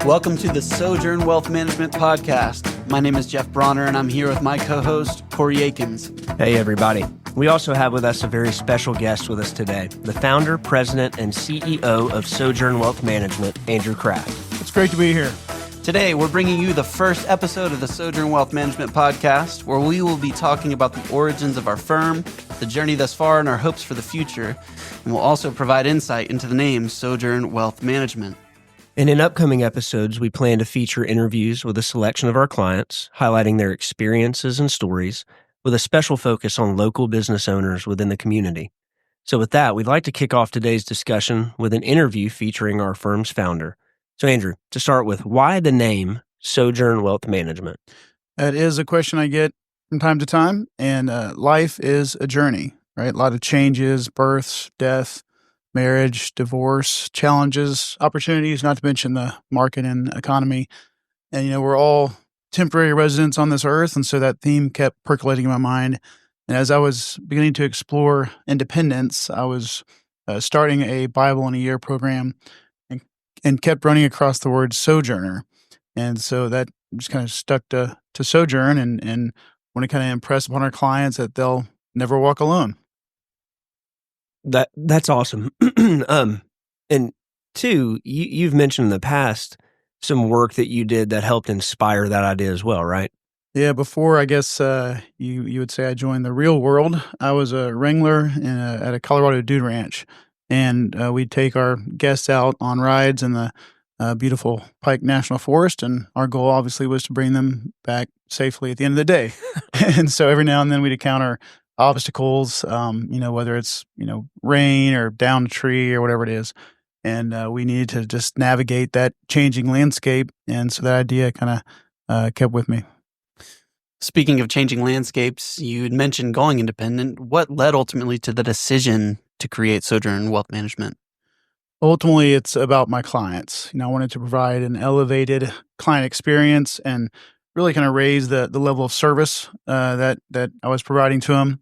Welcome to the Sojourn Wealth Management Podcast. My name is Jeff Bronner, and I'm here with my co-host, Corey Akins. Hey, everybody. We also have with us a very special guest with us today, the founder, president, and CEO of Sojourn Wealth Management, Andrew Kraft. It's great to be here. Today, we're bringing you the first episode of the Sojourn Wealth Management Podcast, where we will be talking about the origins of our firm, the journey thus far, and our hopes for the future. And we'll also provide insight into the name Sojourn Wealth Management. And in upcoming episodes, we plan to feature interviews with a selection of our clients, highlighting their experiences and stories, with a special focus on local business owners within the community. So with that, we'd like to kick off today's discussion with an interview featuring our firm's founder. So Andrew, to start with, why the name Sojourn Wealth Management? That is a question I get from time to time, and life is a journey, right? A lot of changes, births, death, marriage, divorce, challenges, opportunities, not to mention the market and economy. And, we're all temporary residents on this earth, and so that theme kept percolating in my mind. And as I was beginning to explore independence, I was starting a Bible in a Year program and kept running across the word sojourner. And so that just kind of stuck to sojourn and want to kind of impress upon our clients that they'll never walk alone. That's awesome. And two, you've mentioned in the past some work that you did that helped inspire that idea as well, right? Yeah, before I guess you would say I joined the real world, I was a wrangler at a Colorado dude ranch, and we'd take our guests out on rides in the beautiful Pike National Forest, and our goal obviously was to bring them back safely at the end of the day. And so every now and then we'd encounter obstacles, whether it's, rain or down a tree or whatever it is. And we needed to just navigate that changing landscape. And so that idea kind of kept with me. Speaking of changing landscapes, you had mentioned going independent. What led ultimately to the decision to create Sojourn Wealth Management? Ultimately, it's about my clients. I wanted to provide an elevated client experience and really kind of raise the level of service that I was providing to them,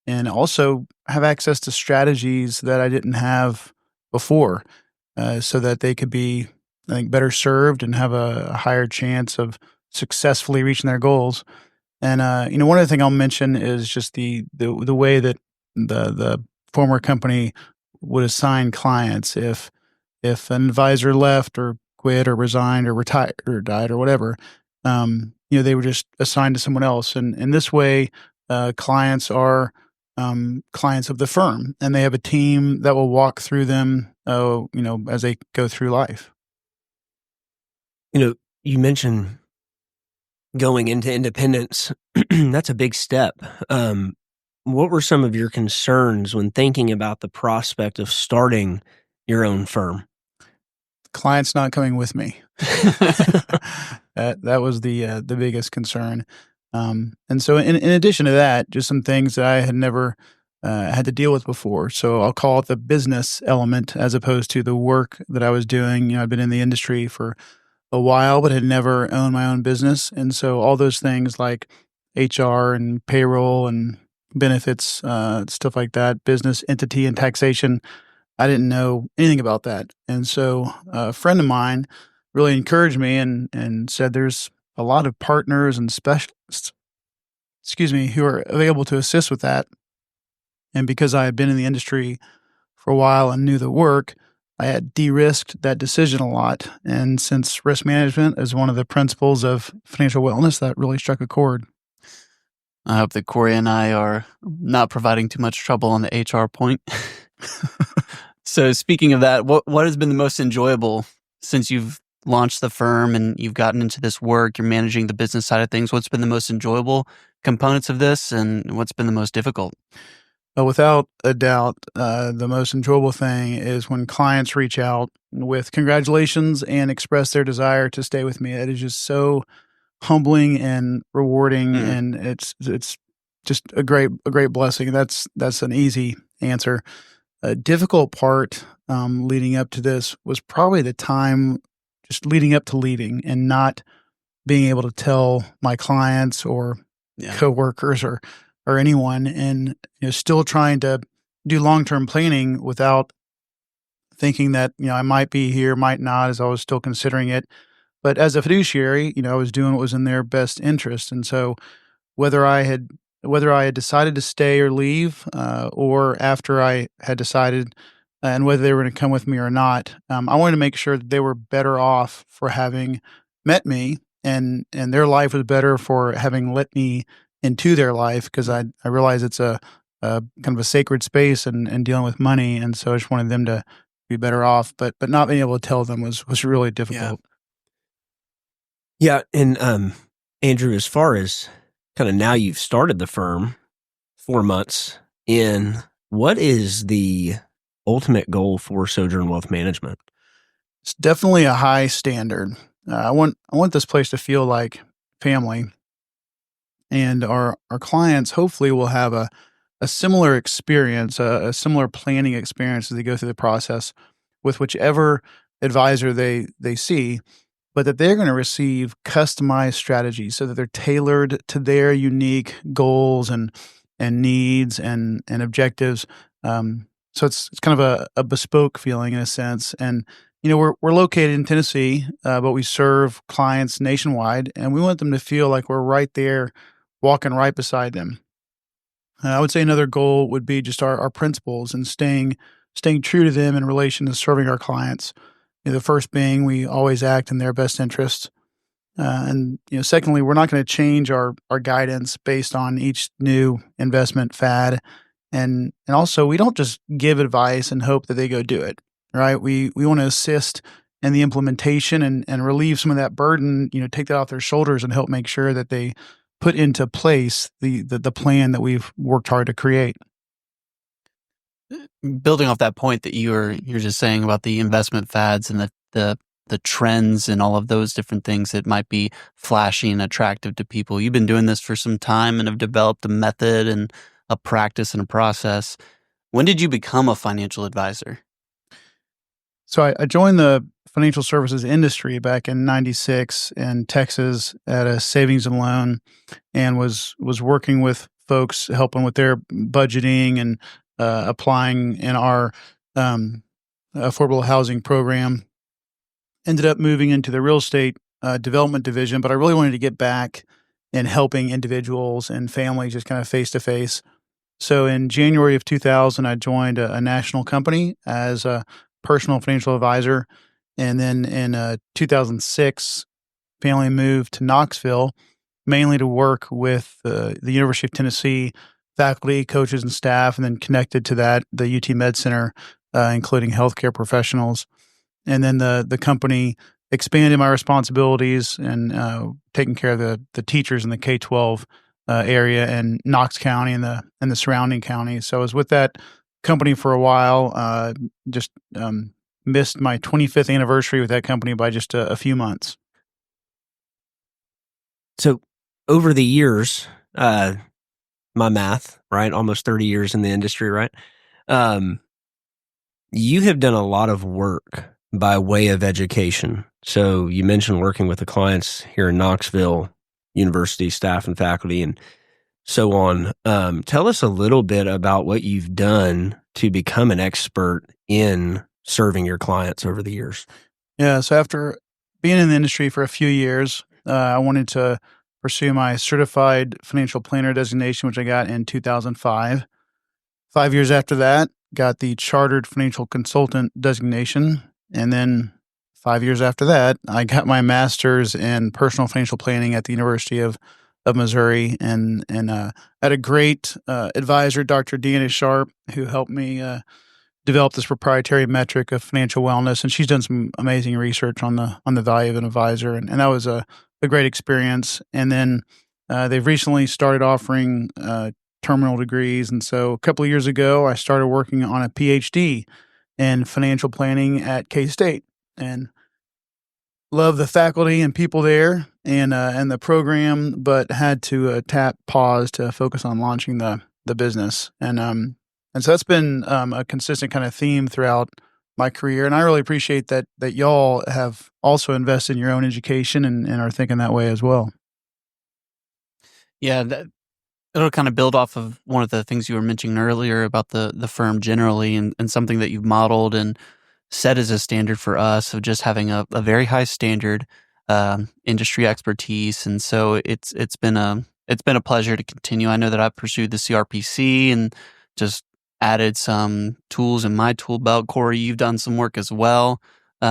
and also have access to strategies that I didn't have before, so that they could be, I think, better served and have a higher chance of successfully reaching their goals. And one other thing I'll mention is just the way that the former company would assign clients if an advisor left or quit or resigned or retired or died or whatever. They were just assigned to someone else. And in this way, clients are clients of the firm, and they have a team that will walk through them, as they go through life. You mentioned going into independence. That's a big step. What were some of your concerns when thinking about the prospect of starting your own firm? Clients not coming with me. That was the biggest concern. And so in addition to that, just some things that I had never had to deal with before. So I'll call it the business element as opposed to the work that I was doing. I've been in the industry for a while, but had never owned my own business. And so all those things like HR and payroll and benefits, stuff like that, business entity and taxation, I didn't know anything about that. And so a friend of mine really encouraged me and said there's a lot of partners and specialists, who are available to assist with that. And because I had been in the industry for a while and knew the work, I had de-risked that decision a lot. And since risk management is one of the principles of financial wellness, that really struck a chord. I hope that Corey and I are not providing too much trouble on the HR point. So speaking of that, what has been the most enjoyable since you've launched the firm and you've gotten into this work, you're managing the business side of things? What's been the most enjoyable components of this, and what's been the most difficult? Without a doubt, the most enjoyable thing is when clients reach out with congratulations and express their desire to stay with me. It is just so humbling and rewarding, and it's just a great blessing. That's an easy answer. A difficult part leading up to this was probably the time just leading up to leaving and not being able to tell my clients or coworkers or anyone, and still trying to do long-term planning without thinking that, I might be here, might not, as I was still considering it. But as a fiduciary, I was doing what was in their best interest. And so whether I had whether I had decided to stay or leave, or after I had decided, and whether they were going to come with me or not, I wanted to make sure that they were better off for having met me, and their life was better for having let me into their life, because I realize it's a kind of a sacred space, and dealing with money, and so I just wanted them to be better off, but not being able to tell them was really difficult. Yeah, and Andrew, as far as kind of now you've started the firm 4 months in, what is the ultimate goal for Sojourn Wealth Management? It's definitely a high standard. I want this place to feel like family, and our clients hopefully will have a similar experience, a similar planning experience as they go through the process with whichever advisor they see, but that they're going to receive customized strategies so that they're tailored to their unique goals and needs and objectives. So it's kind of a bespoke feeling in a sense. And we're located in Tennessee, but we serve clients nationwide, and we want them to feel like we're right there, walking right beside them. I would say another goal would be just our principles and staying true to them in relation to serving our clients. The first being we always act in their best interest. And secondly, we're not going to change our guidance based on each new investment fad. And also, we don't just give advice and hope that they go do it, right? We want to assist in the implementation and relieve some of that burden, take that off their shoulders and help make sure that they put into place the plan that we've worked hard to create. Building off that point that you're just saying about the investment fads and the trends and all of those different things that might be flashy and attractive to people. You've been doing this for some time and have developed a method and a practice and a process. When did you become a financial advisor? So I joined the financial services industry back in '96 in Texas at a savings and loan, and was working with folks, helping with their budgeting and applying in our um, affordable housing program. Ended up moving into the real estate development division, but I really wanted to get back in helping individuals and families just kind of face to face. So in January of 2000, I joined a national company as a personal financial advisor. And then in 2006, family moved to Knoxville, mainly to work with the University of Tennessee faculty, coaches, and staff, and then connected to that, the UT Med Center, including healthcare professionals. And then the company expanded my responsibilities and taking care of the teachers in the K-12 area in Knox County and the surrounding counties. So I was with that company for a while. Just missed my 25th anniversary with that company by just a few months. So over the years, my math, right, almost 30 years in the industry, right? You have done a lot of work by way of education. So you mentioned working with the clients here in Knoxville, university staff and faculty, and so on. Tell us a little bit about what you've done to become an expert in serving your clients over the years. Yeah. So after being in the industry for a few years, I wanted to pursue my certified financial planner designation, which I got in 2005. 5 years after that, got the chartered financial consultant designation. And then 5 years after that, I got my master's in personal financial planning at the University of Missouri, and had a great advisor, Dr. Deanna Sharp, who helped me develop this proprietary metric of financial wellness. And she's done some amazing research on the value of an advisor, and that was a great experience. And then they've recently started offering terminal degrees, and so a couple of years ago, I started working on a PhD in financial planning at K-State, and love the faculty and people there and the program, but had to tap pause to focus on launching the business. And so that's been a consistent kind of theme throughout my career. And I really appreciate that y'all have also invested in your own education and are thinking that way as well. Yeah, it'll kind of build off of one of the things you were mentioning earlier about the firm generally, and something that you've modeled and set as a standard for us of just having a very high standard, industry expertise. And so it's been a pleasure to continue. I know that I've pursued the CRPC and just added some tools in my tool belt. Corey, you've done some work as well. Do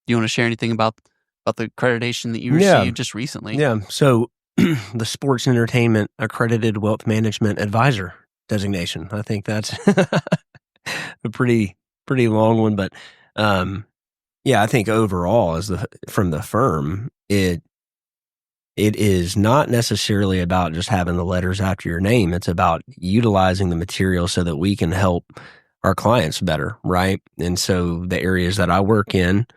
you want to share anything about the accreditation that you received just recently? Yeah. So the Sports Entertainment Accredited Wealth Management Advisor designation. I think that's a pretty long one, but I think overall, from the firm, it is not necessarily about just having the letters after your name. It's about utilizing the material so that we can help our clients better, right? And so the areas that I work in,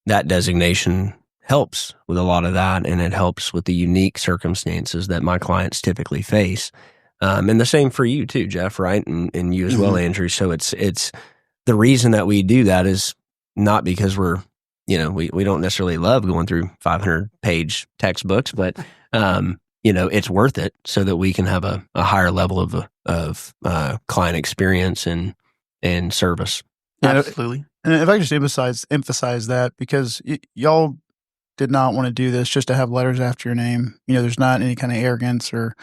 that designation helps with a lot of that, and it helps with the unique circumstances that my clients typically face. And the same for you too, Jeff, right? And you as well, Andrew. So it's the reason that we do that is not because we don't necessarily love going through 500-page textbooks, but it's worth it so that we can have a higher level of client experience and service. Absolutely. And if I could just emphasize that, because y'all did not want to do this just to have letters after your name. There's not any kind of arrogance or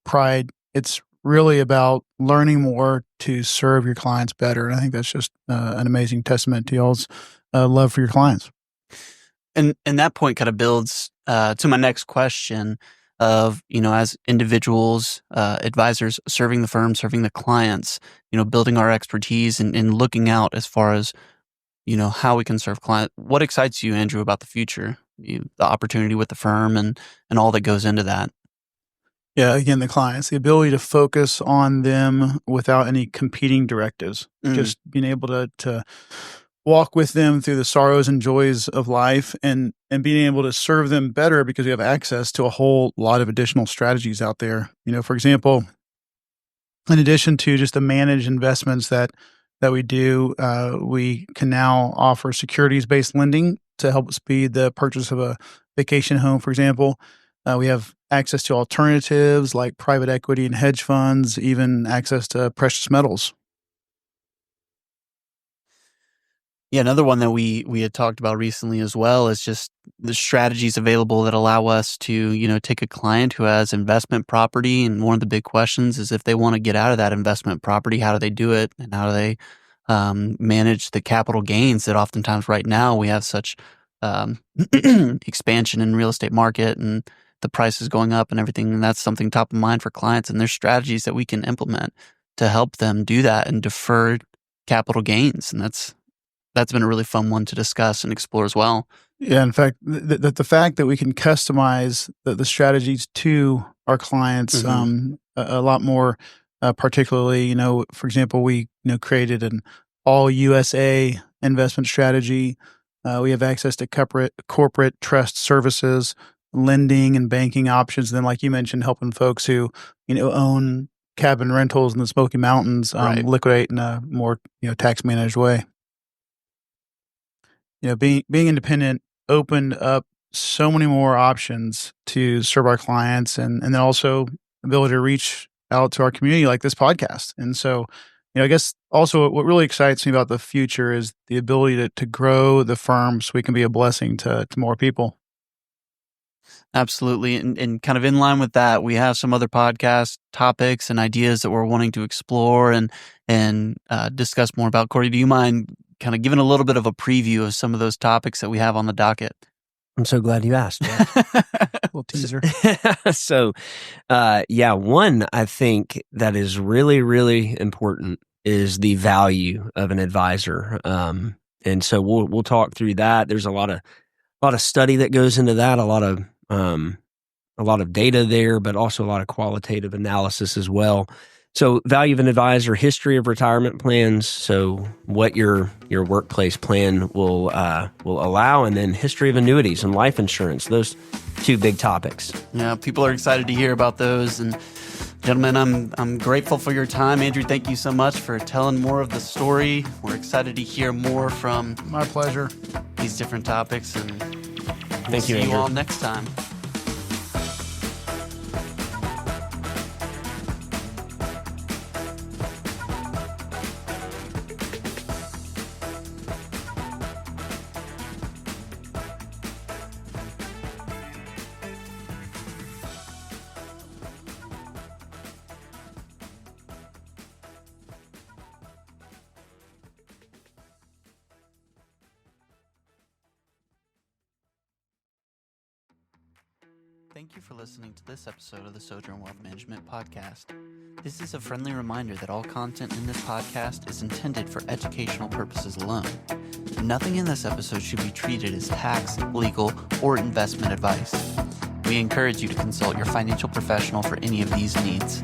pride. It's really about learning more to serve your clients better. And I think that's just an amazing testament to y'all's love for your clients. And that point kind of builds to my next question of, as individuals, advisors serving the firm, serving the clients, building our expertise and looking out as far as, how we can serve clients. What excites you, Andrew, about the future, the opportunity with the firm and all that goes into that? Yeah, again, the clients, the ability to focus on them without any competing directives, just being able to walk with them through the sorrows and joys of life and being able to serve them better because we have access to a whole lot of additional strategies out there. For example, in addition to just the managed investments that we do, we can now offer securities-based lending to help speed the purchase of a vacation home, for example. We have access to alternatives like private equity and hedge funds, even access to precious metals. Yeah, another one that we had talked about recently as well is just the strategies available that allow us to, take a client who has investment property, and one of the big questions is if they want to get out of that investment property, how do they do it, and how do they manage the capital gains that oftentimes right now we have such expansion in real estate market and the price is going up and everything, and that's something top of mind for clients, and there's strategies that we can implement to help them do that and defer capital gains, and that's been a really fun one to discuss and explore as well. Yeah, in fact, the fact that we can customize the strategies to our clients a lot more, particularly, for example, we created an all USA investment strategy. We have access to corporate trust services, lending and banking options. And then, like you mentioned, helping folks who own cabin rentals in the Smoky Mountains liquidate in a more tax managed way. Being independent opened up so many more options to serve our clients and then also ability to reach out to our community like this podcast. And so, I guess also what really excites me about the future is the ability to grow the firm so we can be a blessing to more people. Absolutely. And kind of in line with that, we have some other podcast topics and ideas that we're wanting to explore and discuss more about. Corey, do you mind kind of giving a little bit of a preview of some of those topics that we have on the docket? I'm so glad you asked. Little teaser. So, one I think that is really, really important is the value of an advisor. And so we'll talk through that. There's a lot of study that goes into that, a lot of data there, but also a lot of qualitative analysis as well. So value of an advisor, history of retirement plans, so what your workplace plan will allow, and then history of annuities and life insurance, those two big topics. Yeah, people are excited to hear about those. And gentlemen, I'm grateful for your time. Andrew, thank you so much for telling more of the story. We're excited to hear more from My pleasure. These different topics, and Thank you, see Andrew. you all next time. Thank you for listening to this episode of the Sojourn Wealth Management podcast. This is a friendly reminder that all content in this podcast is intended for educational purposes alone. Nothing in this episode should be treated as tax, legal, or investment advice. We encourage you to consult your financial professional for any of these needs.